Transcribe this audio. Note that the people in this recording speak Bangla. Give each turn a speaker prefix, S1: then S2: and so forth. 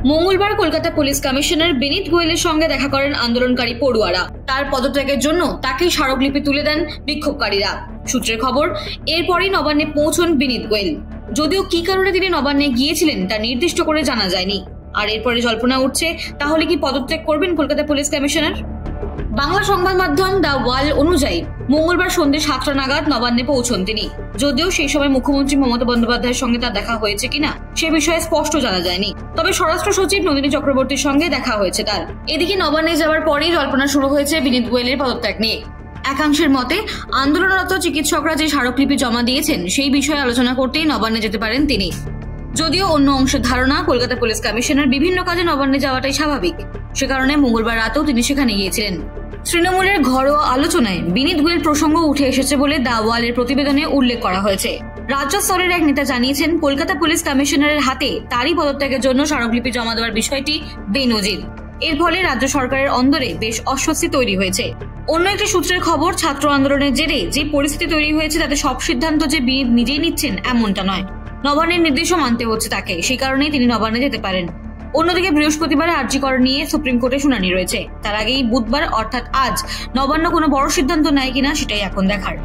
S1: মঙ্গলবার কলকাতা পুলিশ কমিশনার বিনীত গোয়েলের সঙ্গে দেখা করেন আন্দোলনকারী পড়ুয়ারা। তার পদত্যাগের জন্য তাকে স্মারকলিপি তুলে দেন বিক্ষোভকারীরা। সূত্রের খবর, এরপরই নবান্নে পৌঁছন বিনীত গোয়েল। যদিও কি কারণে তিনি নবান্নে গিয়েছিলেন তা নির্দিষ্ট করে জানা যায়নি। আর এরপরে জল্পনা উঠছে, তাহলে কি পদত্যাগ করবেন কলকাতা পুলিশ কমিশনার? বাংলা সংবাদ মাধ্যম দ্য ওয়াল অনুযায়ী মঙ্গলবার সন্ধ্যে 7টা নাগাদ নবান্নে পৌঁছন তিনি। যদিও সেই সময় মুখ্যমন্ত্রী মমতা বন্দ্যোপাধ্যায়ের সঙ্গে তার দেখা হয়েছে কিনা সে বিষয়ে স্পষ্ট জানা যায়নি। তবে স্বরাষ্ট্র সচিব নন্দিনী চক্রবর্তীর সঙ্গে দেখা হয়েছে তার। এদিকে নবান্নে যাওয়ার পরেই জল্পনা শুরু হয়েছে বিনীত গোয়েলের পদত্যাগ নিয়ে। একাংশের মতে, আন্দোলনরত চিকিৎসকরা যে স্মারকলিপি জমা দিয়েছেন সেই বিষয়ে আলোচনা করতেই নবান্নে যেতে পারেন তিনি। যদিও অন্য অংশের ধারণা, কলকাতা পুলিশ কমিশনার বিভিন্ন কাজে নবান্নে যাওয়াটাই স্বাভাবিক। সে কারণে মঙ্গলবার রাতেও তিনি সেখানে গিয়েছিলেন। তৃণমূলের ঘরোয়া আলোচনায় বিনীত গোয়েল প্রসঙ্গ উঠে এসেছে বলে দ্য ওয়ালের প্রতিবেদনে উল্লেখ করা হয়েছে। রাজ্য স্তরের এক নেতা জানিয়েছেন, কলকাতা পুলিশ কমিশনারের হাতে তারই পদত্যাগের জন্য স্মারকলিপি জমা দেওয়ার বিষয়টি বেনজির। এর ফলে রাজ্য সরকারের অন্দরে বেশ অস্বস্তি তৈরি হয়েছে। অন্য একটি সূত্রের খবর, ছাত্র আন্দোলনের জেরে যে পরিস্থিতি তৈরি হয়েছে তাতে সব সিদ্ধান্ত যে বিনীত নিজেই নিচ্ছেন এমনটা নয়, নবান্নের নির্দেশও মানতে হচ্ছে তাকে। সেই কারণেই তিনি নবান্নে যেতে পারেন। অন্যদিকে বৃহস্পতিবার আরজি কর নিয়ে সুপ্রিম কোর্টে শুনানি রয়েছে। তার আগেই বুধবার অর্থাৎ আজ নবান্ন কোনো বড় সিদ্ধান্ত নেয় কিনা সেটাই এখন দেখার।